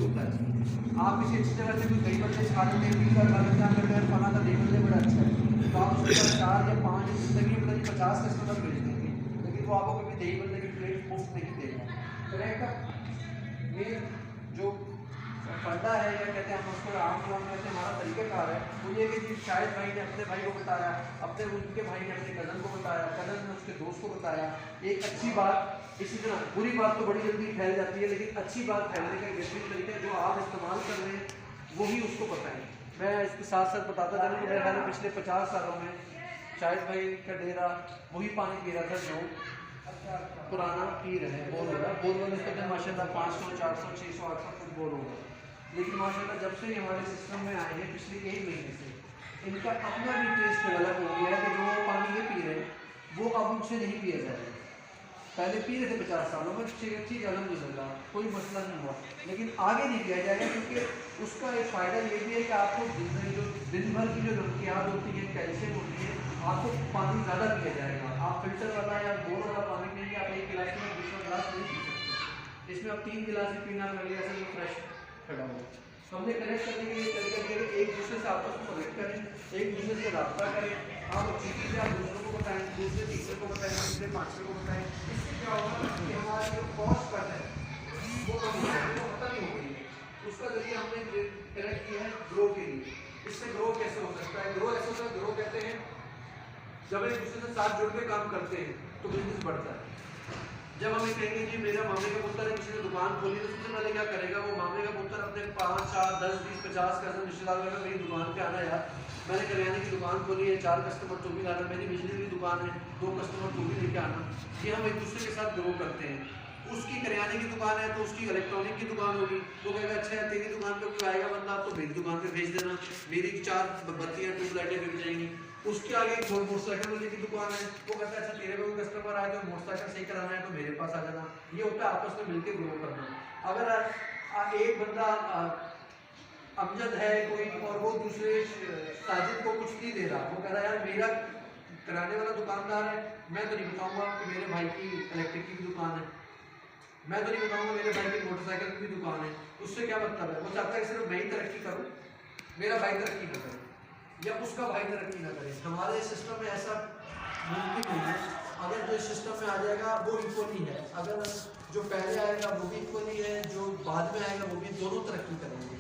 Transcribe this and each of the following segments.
होता है। आप किसी अच्छी जगह से कोई दही बल्ले खा लेते हैं, 20 बार खा लेते हैं, आप कहते हैं फलाना का दही बल्ले बड़ा अच्छा है, तो आप उसके 4 या 5 ज़िंदगी में पता नहीं 50 कस्टमर भेज देंगे, लेकिन वो आपको कभी दही बल्ले की प्लेट मुफ्त नहीं देगा। करेक्ट। ये जो फंडा है, या कहते हैं हम उसको आम लोगों में से हमारा तरीक़ाकार है, वो ये कि शायद भाई ने अपने भाई को बताया, अपने उनके भाई ने अपने कज़न को बताया, कज़न ने उसके दोस्त को बताया। एक अच्छी बात, इसी तरह बुरी बात तो बड़ी जल्दी फैल जाती है, लेकिन अच्छी बात फैलने का बेहतरीन तरीका है जो आप इस्तेमाल कर रहे हैं वही उसको बताएं। मैं इसके साथ साथ बताता चलूँ कि मेरे ख्याल में पिछले 50 सालों में शाहिद भाई का डेरा वही पानी पी रहा था जो पुराना पीर है, बोर हो रहा है। बोरवेल इसके माशाल्लाह 500 400 600 800 फुट बोर होगा, लेकिन माशाल्लाह जब से हमारे सिस्टम में आए हैं पिछले 1 महीने से इनका अपना भी टेस्ट डेवलप हो गया है कि जो पानी ये पी रहे हैं वो अब उनसे नहीं पिया जाएगा। पहले पी रहे थे 50 सालों में, ठीक अल्हम्दुलिल्लाह कोई मसला नहीं हुआ, लेकिन आगे नहीं पिया जाएगा, क्योंकि उसका एक फ़ायदा ये भी है कि आपको जो दिन भर की जो नमकियात होती है, कैल्शियम होती है, आपको पानी ज़्यादा पिया जाएगा। आप फिल्टर वाला या बोर वाला पानी पिएंगे, आप एक गिलास में दूसरा गिलास नहीं पी सकते। इसमें आप 3 गिलास ही पीना कर लिया, ऐसे फ्रेश खड़ा हो। तो हमने कनेक्ट करने के लिए तरीका दिया कि एक दूसरे से आपस में कनेक्ट करें, एक दूसरे से रब्ता करें। आप अच्छी चीज़ें आप दूसरों को बताएं, दूसरे तीसरे को बताएं, तीसरे पाँचवें को बताएं। इससे क्या होगा कि हमारी जो कॉस्ट कर है वो कम हो जाएगी, वो खत्म नहीं हो रही है। उसका जरिए हमने कनेक्ट किया है ग्रो के लिए। इससे ग्रो कैसे हो सकता है? ग्रो ऐसे होता है, ग्रो कहते हैं जब एक दूसरे से साथ जुड़ के काम करते हैं तो बिजनेस बढ़ता है। जब हमें कहेंगे जी मेरा मामे का पुत्र है, किसी ने दुकान खोली, तो सबसे पहले क्या करेगा वो मामे का पुत्र अपने 5 4 10 20 50 कज़न रिश्तेदार कहेगा मेरी दुकान पे आना यार, मैंने करियाने की दुकान खोली है, 4 कस्टमर तो भी लाना, मेरी बिजली की दुकान है, 2 कस्टमर तो भी लेके आना। ये हम एक दूसरे के साथ ग्रो करते हैं। उसकी करियाने की दुकान है तो उसकी इलेक्ट्रॉनिक की दुकान होगी, तो कहेगा अच्छा है तेरी दुकान पे कोई आएगा बंदा तो मेरी दुकान पे भेज देना, मेरी 4 बत्तियाँ ट्यूबलाइटें बिक जाएंगी। उसके आगे एक मोटरसाइकिल वाले की दुकान है, वो कहता है अच्छा तेरे पे कोई कस्टमर आए तो मोटरसाइकिल सही कराना है तो मेरे पास आ जाना। ये होता है आपस में मिलकर ग्रो करना। अगर एक बंदा अमजद है कोई और वो दूसरे साजिद को कुछ नहीं दे रहा, वो कह रहा है यार मेरा कराने वाला दुकानदार है, मैं तो नहीं बताऊंगा कि मेरे भाई की इलेक्ट्रिक की दुकान है, मैं तो नहीं बताऊंगा मेरे भाई की मोटरसाइकिल की भी दुकान है। उससे क्या मतलब है? वो चाहता है सिर्फ मैं ही तरक्की करूँ, मेरा भाई तरक्की न करे या उसका भाई तरक्की ना करे। हमारे सिस्टम में ऐसा मुमकिन नहीं है। अगर जो सिस्टम में आ जाएगा वो इक्वली है, अगर जो पहले आएगा वो भी इक्वली है, जो बाद में आएगा वो भी, दोनों तरक्की करेंगे।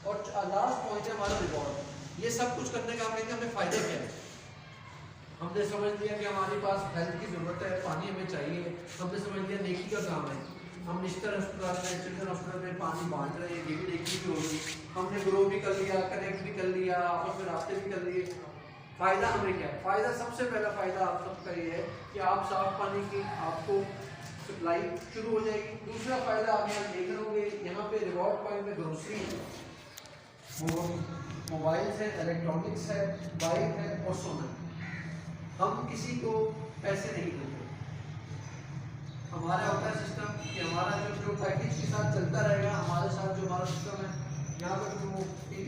और लास्ट पॉइंट है हमारा रिवॉर्ड। ये सब कुछ करने का हमें हमें फ़ायदा क्या है? हमने समझ लिया कि हमारे पास हेल्थ की ज़रूरत है, पानी हमें चाहिए, हमने समझ लिया नेकी का काम है, हम निश्तर अस्पताल में चिल्ड्रन हॉस्पिटल में पानी बांट रहे हैं, ये भी नेकी की होगी। हमने ग्रो भी कर लिया, कनेक्ट भी कर लिया, आपस में रास्ते भी कर लिए। फ़ायदा हमें क्या है? फ़ायदा सबसे पहला फ़ायदा आप सबका ये है कि आप साफ पानी की आपको सप्लाई शुरू हो जाएगी। दूसरा फ़ायदा आप यहाँ देख रहे होंगे, यहाँ पे रिवॉर्ड पॉइंट में ग्रोसरी है, मोबाइल्स है, इलेक्ट्रॉनिक्स है, बाइक है और सोना। हम किसी को पैसे नहीं देते, हमारा होता है सिस्टम कि हमारा जो पैकेज के साथ चलता रहेगा, हमारे साथ जो हमारा सिस्टम है, यहाँ पर जो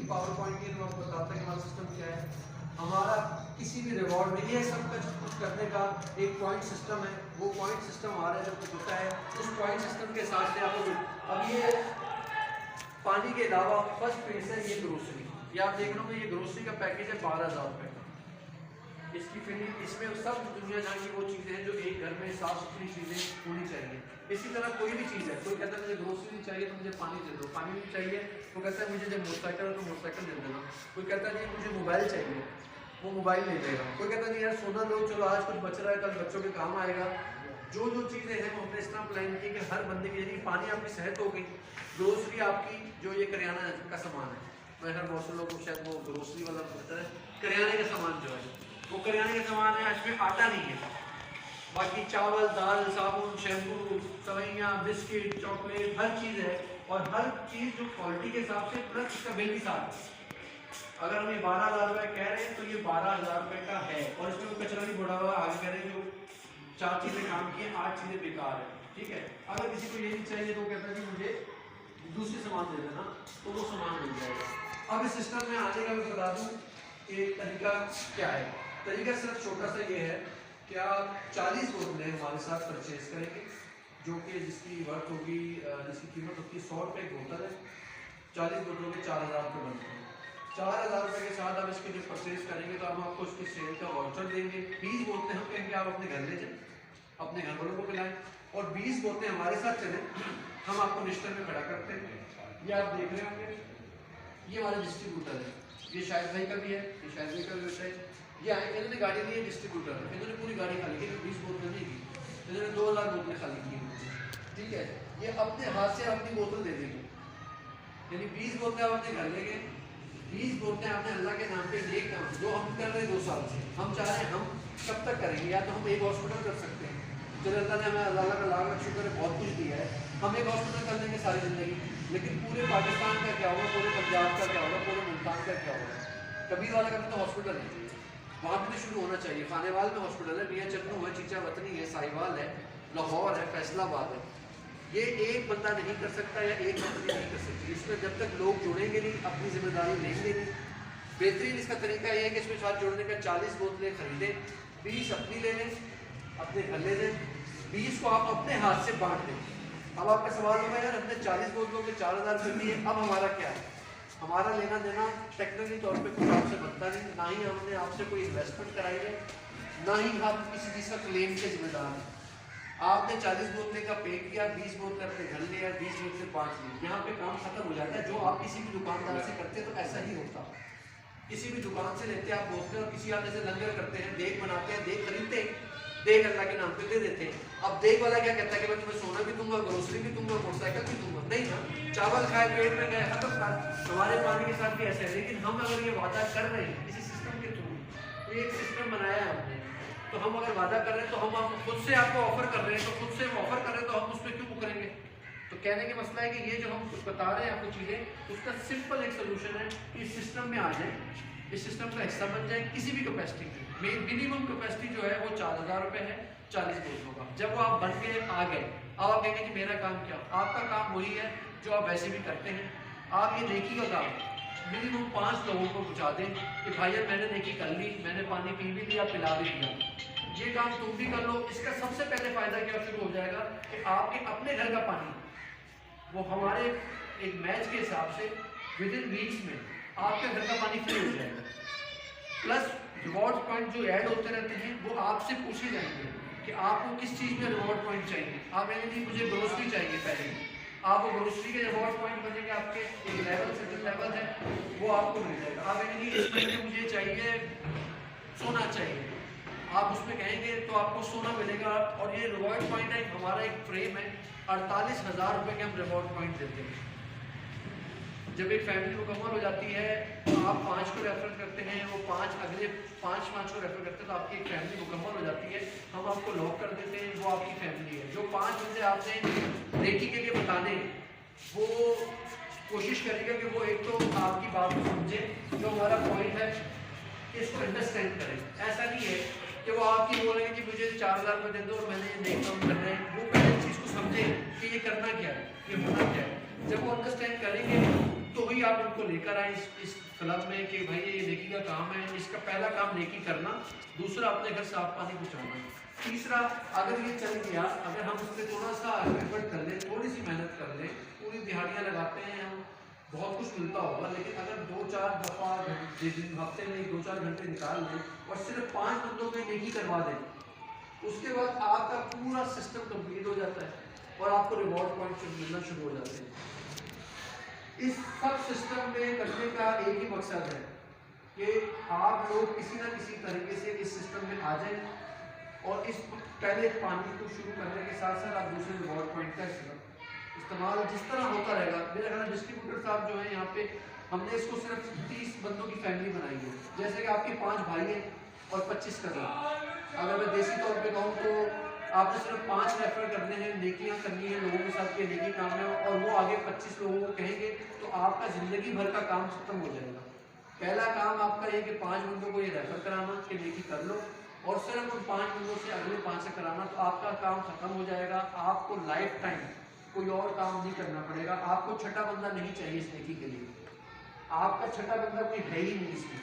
पावर पॉइंट की मैं आपको बताता है कि हमारा सिस्टम क्या है। हमारा किसी भी रिवॉर्ड में ये सब कुछ करने का एक पॉइंट सिस्टम है, वो पॉइंट सिस्टम हमारा जब कुछ होता है उस पॉइंट सिस्टम के साथ से आपको अब ये पानी के अलावा फर्स्ट फेज है ये ग्रोसरी। ये आप देख रहे हो ये ग्रोसरी का पैकेज है 12,000 रुपये का। इसकी फिनिश इसमें सब दुनिया जहाँ की वो चीज़ें हैं जो एक घर में साफ सुथरी चीज़ें होनी चाहिए। इसी तरह कोई भी चीज़ है, कोई कहता है मुझे ग्रोसरी चाहिए तो मुझे पानी दे दो, पानी नहीं चाहिए तो कहता है मुझे जब मोटरसाइकिल है तो मोटरसाइकिल दे देना। कोई कहता है जी मुझे मोबाइल चाहिए, वो मोबाइल नहीं देगा। कोई कहता है यार सोना दो, चलो आज कुछ बच रहा है कल बच्चों के काम आएगा। जो चीज़ें हैं वो हमने इस तरह प्लान की कि हर बंदे की, यदि पानी आपकी सेहत हो गई, ग्रोसरी आपकी जो ये करियाना का सामान है, मैं हर बहुत से लोगों को शायद वो ग्रोसरी वाला पता है, करियाने का सामान जो है वो करियाने का सामान है, इसमें आटा नहीं है, बाकी चावल दाल साबुन शैम्पू सवैयाँ बिस्किट चॉकलेट हर चीज़ है, और हर चीज़ जो क्वालिटी के हिसाब से प्लस इसका बिल भी साथ है। अगर हम ये 12,000 रुपये कह रहे हैं तो ये 12,000 रुपये का है, और इसमें कोई कचरा नहीं बढ़ा हुआ। आगे कह रहे हैं जो 4 चीज़ें काम की 8 चीज़ें बेकार है, ठीक है। अगर किसी को ये नहीं चाहिए तो कहता है कि मुझे दूसरी सामान दे देना, तो वो सामान मिल जाएगा। अब इस सिस्टम में आने का मैं बता दूँ कि तरीका क्या है। तरीका सिर्फ छोटा सा ये है कि आप 40 बोतलें हमारे साथ परचेज करेंगे, जो कि जिसकी वर्थ होगी, जिसकी कीमत होगी 100 रुपये एक बोतल है। 40 बोतलों के 4,000 रुपये बनते हैं। 4,000 रुपये के साथ आप इसके जो परचेज करेंगे तो हम आपको उसकी सेल का वाउचर देंगे। 20 बोतलें हम कहेंगे आप अपने घर ले जाएं, अपने घर वालों को पिलाएं, और 20 बोतलें हमारे साथ चलें, हम आपको निश्तर में खड़ा करते हैं। ये आप देख रहे होंगे, ये हमारा डिस्ट्रीब्यूटर है, ये शायद भाई का भी है, ये शायद भाई का भी है। ये आए इन्होंने गाड़ी ली है, डिस्ट्रीब्यूटर है, इन्होंने पूरी गाड़ी खाली की, 20 बोतलें नहीं की, इन्होंने 2,000 बोतलें खाली की। ठीक है, ये अपने हाथ से अपनी बोतल दे देंगे, यानी 20 बोतलें आप अपने घर ले गए, 20 बोतलें आपने अल्लाह के नाम पे नेक काम जो हम कर रहे हैं 2 साल से, हम चाह रहे हैं हम कब तक करेंगे। या तो हम एक हॉस्पिटल कर सकते हैं, चलो अल्लाह ने हमें अल्लाह का लाख शुक्र है बहुत कुछ दिया है, हम एक हॉस्पिटल कर लेंगे सारी ज़िंदगी, लेकिन पूरे पाकिस्तान का क्या होगा, पूरे पंजाब का क्या होगा, पूरे मुल्तान का क्या होगा। कबीर वाला का तो हॉस्पिटल है, वहाँ पर शुरू होना चाहिए। खानेवाल में हॉस्पिटल है, मियाँ चन्नू है, चीचा वतनी है, साहिवाल है, लाहौर है, फैसलाबाद है। ये एक बंदा नहीं कर सकता या एक कंपनी नहीं कर सकती, इसमें जब तक लोग जुड़ेंगे नहीं, अपनी जिम्मेदारी लेंगे नहीं। बेहतरीन इसका तरीका ये है कि इसमें साथ जुड़ने का 40 बोतलें खरीदें, 20 अपनी ले लें, अपने घर ले लें, 20 को आप अपने हाथ से बांट दें। अब आपका सवाल होगा यार हमने 40 बोतलों के 4,000 रुपये दिए, अब हमारा क्या है? हमारा लेना देना टेक्निकली तौर पे कुछ आपसे बनता नहीं, ना ही हमने आपसे कोई इन्वेस्टमेंट कराई है, ना ही हम किसी चीज़ का क्लेम के जिम्मेदार हैं। आपने 40 बोतलें का पे किया, 20 बोतलें अपने घर लिया, 20 बोतलें 5 ली, यहाँ पे काम खत्म हो जाता है। जो आप किसी भी दुकानदार से करते हैं तो ऐसा ही होता, किसी भी दुकान से लेते हैं आप बोतलें, और किसी आप जैसे लंगर करते हैं, देख बनाते हैं, देख खरीदते हैं, देख अल्लाह के नाम पे दे देते हैं। अब देख वाला क्या कहता है कि मैं तुम्हें सोना भी दूंगा, ग्रोसरी भी दूंगा, मोटरसाइकिल भी दूंगा, नहीं ना, चावल खाए पेट में गए खत्म खा। हमारे पानी के साथ भी ऐसा है, लेकिन हम अगर ये वादा कर रहे हैं किसी सिस्टम के थ्रू, तो एक सिस्टम बनाया है हमने, तो हम अगर वादा कर रहे हैं तो हम खुद से आपको ऑफर कर रहे हैं, तो खुद से ऑफर कर रहे हैं तो हम उस पर क्यों मुकरेंगे? तो कहने का मसला है कि ये जो हम बता रहे हैं आपको चीज़ें, उसका सिंपल एक सोल्यूशन है कि इस सिस्टम में आ जाए, इस सिस्टम का हिस्सा बन जाए। किसी भी कैपेसिटी की मिनिमम कैपेसिटी जो है वो 4,000 रुपये है 40 बोतलों का। जब वो आप बन के आ गए, अब आप कहेंगे कि मेरा काम क्या? आपका काम वही है जो आप वैसे भी करते हैं। आप ये नेकी का काम मिनिमम 5 लोगों को पहुँचा दें कि भाई मैंने नेकी कर ली, मैंने पानी पी भी लिया, पिला भी दिया, ये काम तुम भी कर लो। इसका सबसे पहले फायदा क्या शुरू हो जाएगा कि आपके अपने घर का पानी वो हमारे एक मैच के हिसाब से विद इन वीक्स में आपके घर का पानी फ्री हो जाएगा। प्लस रिवॉर्ड पॉइंट जो ऐड होते रहते हैं वो आपसे पूछे जाएंगे कि आपको किस चीज़ में रिवॉर्ड पॉइंट चाहिए। आप कहेंगे मुझे ग्रोसरी चाहिए, पहले आप ग्रोसरी के रिवॉर्ड पॉइंट बनेंगे, आपके एक लेवल से लेवल है वो आपको मिल जाएगा। आप कहेंगे इस महीने मुझे चाहिए सोना चाहिए, आप उसमें कहेंगे तो आपको सोना मिलेगा। और ये रिवॉर्ड पॉइंट है, हमारा एक फ्रेम है, 48,000 रुपये के हम रिवॉर्ड पॉइंट देते हैं। जब एक फैमिली मुकम्मल हो जाती है तो आप 5 को रेफर करते हैं, वो 5 अगले 5 को रेफर करते हैं, तो आपकी एक फैमिली मुकम्मल हो जाती है। हम आपको लॉक कर देते हैं, वो आपकी फैमिली है। जो 5 बंदे आपने नेकी के लिए बताने, वो कोशिश करेगा कि वो एक तो आपकी बात को समझे, जो हमारा पॉइंट है इसको अंडरस्टैंड करें। ऐसा नहीं है कि वो आपकी बोलेंगे कि मुझे 4,000 रुपये दे दो और मैंने नेक काम करना है। वो पहले चीज़ को समझे कि ये करना क्या है, ये होना क्या है। जब वो अंडरस्टैंड करेंगे तो ही आप उनको लेकर आए इस क्लब में कि भाई ये नेकी का काम है। इसका पहला काम नेकी करना, दूसरा अपने घर साफ पानी पहुँचाना, तीसरा अगर ये चल गया, अगर हम उस पर थोड़ा सा एफर्ट कर लें, थोड़ी सी मेहनत कर लें, पूरी दिहाड़ियाँ लगाते हैं हम, बहुत कुछ मिलता होगा, लेकिन अगर 2-4 दफ़ा हफ्ते में 2-4 घंटे निकाल लें और सिर्फ 5 बंदों में नेकी करवा दें, उसके बाद आपका पूरा सिस्टम कंप्लीट हो जाता है और आपको रिवॉर्ड पॉइंट मिलना शुरू हो जाते हैं। इस सब सिस्टम में करने का एक ही मकसद है कि आप लोग किसी ना किसी तरीके से इस सिस्टम में आ जाएं और इस पहले पानी को शुरू करने के साथ साथ आप दूसरे रिवॉर्ड पॉइंट का इस्तेमाल जिस तरह होता रहेगा। मेरा ख्याल डिस्ट्रीब्यूटर साहब जो है यहाँ पे, हमने इसको सिर्फ 30 बंदों की फैमिली बनाई है। जैसे कि आपके 5 भाई हैं और 25 करना, अगर मैं देसी तौर पे कहूँ तो आपने सिर्फ 5 रेफर करने हैं, नेकियां करनी है लोगों के साथ, ये नेकी काम है, और वो आगे 25 लोगों को कहेंगे तो आपका ज़िंदगी भर का काम खत्म हो जाएगा। पहला काम आपका ये कि 5 बंदों को ये रेफर कराना कि नेकी कर लो, और सिर्फ उन 5 बंदों से अगले 5 से कराना, तो आपका काम खत्म हो जाएगा। आपको लाइफ टाइम कोई और काम नहीं करना पड़ेगा। आपको छठा बंदा नहीं चाहिए इस नेकी के लिए, आपका छठा बंदा कोई है ही नहीं इसमें,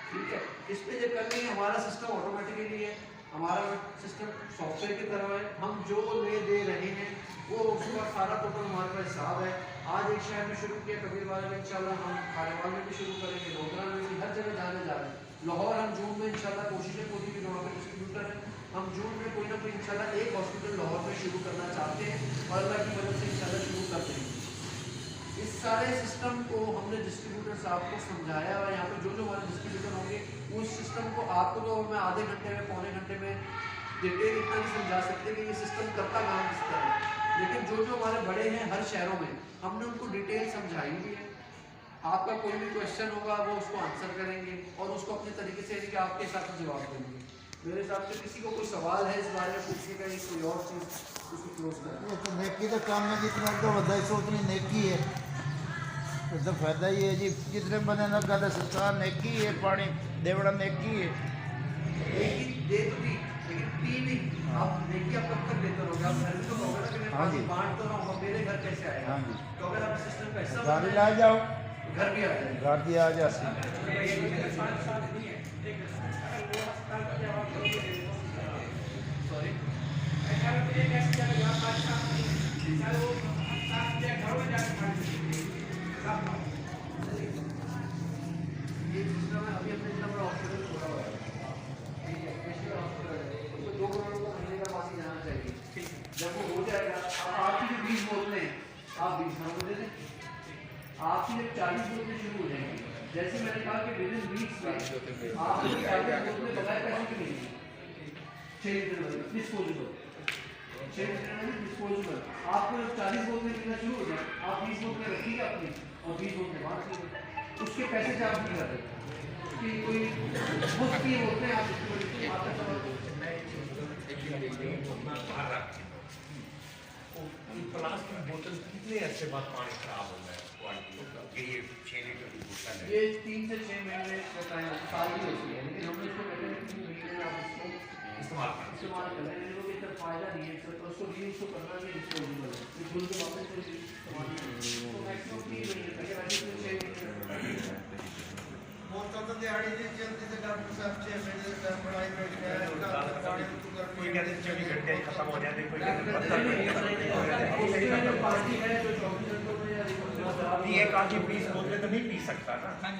ठीक है। इस पर जब कर लेंगे हमारा सिस्टम ऑटोमेटिकली है, हमारा सिस्टम सॉफ्टवेयर की तरह है। हम जो ले दे रहे हैं वो उसका सारा टोटल हमारे पास हिसाब है। आज एक शहर में शुरू किया, कबीरवाला में इंशाल्लाह हम खानेवाल में भी शुरू करेंगे, डोगरा में भी, हर जगह जाने जा रहे हैं। लाहौर हम जून में इंशाल्लाह कोशिशें पूरी की, वहाँ पर डिस्ट्रीब्यूटर है, हम जून में कोई ना कोई इंशाल्लाह एक हॉस्पिटल लाहौर में शुरू करना चाहते हैं और अल्लाह की मदद से इंशाल्लाह शुरू कर देंगे। इस सारे सिस्टम को हमने डिस्ट्रीब्यूटर साहब को समझाया और यहाँ पर जो जो हमारे डिस्ट्रीब्यूटर होंगे उस सिस्टम को आपको तो मैं आधे घंटे में पौने घंटे में डिटेल इतना नहीं समझा सकते कि ये सिस्टम करता काम किस तरह है, लेकिन जो जो हमारे बड़े हैं हर शहरों में हमने उनको डिटेल समझाई भी है। आपका कोई भी क्वेश्चन होगा वो उसको आंसर करेंगे और उसको अपने तरीके से यानी कि आपके हिसाब से जवाब देंगे। मेरे हिसाब से किसी को कोई सवाल है इस बारे में पूछने का, कोई और चीज़ उसको क्लोज करें। ये तो नेकी का काम है, जितना तो बधाई सो उतनी नेकी है, तो फायदा ही है जी। जितने बने ना कहते सरकार नेकी है, पानी देवड़ा नेकी है। नेकी दे तो दी लेकिन पी नहीं। आप नेकी आप कब तक देते रहोगे? आप घर में तो कहोगे ना कि मैं हाँ जी। पानी बांट तो रहा हूँ, मेरे घर कैसे आएगा? हाँ जी। तो अगर आप सिस्टम का हिस्सा गाड़ी बन ला जाओ, घर भी आ जाएगा। गाड़ी आ जाती। सॉरी ये सिस्टम है। अभी अपने इतना बड़ा हॉस्पिटल छोड़ा हुआ है, ठीक है, नेशनल हॉस्पिटल है, उसमें 2 करोड़ को महीने का पानी जाना चाहिए। जब वो हो जाएगा, अब आपकी जो 20 बोतलें हैं, आप 20 ना दे दें, आपकी जब 40 बोतलें शुरू हो जाएंगी, जैसे मैंने कहा कि विदिन वीक्स में आपको 40 बोतलें बगैर पैसे की मिलेंगी, 6 लीटर वाली डिस्पोजेबल, 6 लीटर वाली डिस्पोजेबल। आपको जब 40 बोतलें मिलना शुरू हो जाए, आप 20 बोतलें रखिए अपनी और 20 बोतलें बांट लीजिए, उसके पैसे चार्ज नहीं कर रहे कि कोई मुफ्त की बोलते हैं आप इसको आता प्लास्टिक बोतल कितने अरसे बाद पानी खराब होता है क्वालिटी का? ये 6 लीटर की बोतल है, ये 3 से 6 महीने का टाइम साल की होती है, लेकिन हमने इसको कहते हैं कि महीने में आप इसको इस्तेमाल कर रहे हैं, लोग इसका फायदा नहीं है सर, उसको रीयूज तो करना नहीं, डिस्पोजेबल है, ये धुल के वापस से इस्तेमाल तो मैक्सिमम 3 महीने तक, वैसे तो 6 महीने बोतल तो दिहाड़ी नहीं चलती, तो डॉक्टर साहब 6 महीने तक पढ़ाई बैठ गया, कोई कहते हैं 24 घंटे खत्म हो जाते, कोई पार्टी है जो 24 घंटों में या एक आदमी 20 बोतलें तो नहीं पी सकता ना। नहीं,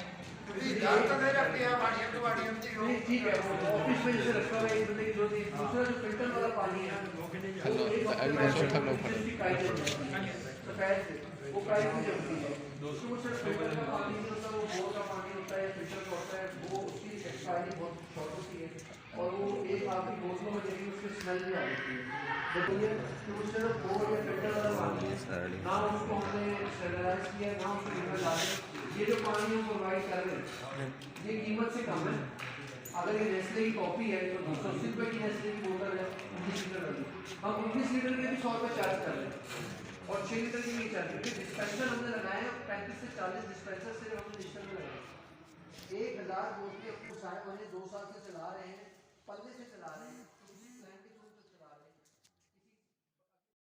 ठीक है, वो ऑफिस में जैसे रखा हुआ है एक बंदे की जो दूसरा जो फिल्टर वाला पानी है वो काई की जमती है, दूसरों को सिर्फ फिल्टर का पानी नहीं होता, वो बोर का पानी होता है, फिल्टर का होता है, वो उसकी एक्सपायरी बहुत शॉर्ट होती है और वो एक आपकी बोतलों में देखेंगे उसकी स्मेल भी आ जाती है। जब ये तो सिर्फ बोर या फिल्टर वाला पानी है, ना उसको हमने स्टेरलाइज किया, ना उसको कीमत ला रहे, ये जो पानी हम प्रोवाइड कर रहे हैं ये कीमत से कम है। अगर ये नेस्ले की कॉपी है तो 280 रुपये की नेस्ले की बोतल है 19 लीटर वाली, हम 19 लीटर के भी 100 रुपये चार्ज कर रहे हैं और 6 लीटर की नहीं चार्ज, क्योंकि डिस्पेंसर हमने लगाए हैं 35 से 40 डिस्पेंसर से हमने डिजिटल में लगाए 1000 बोतलें अपने 2 साल से चला रहे हैं, पल्ले से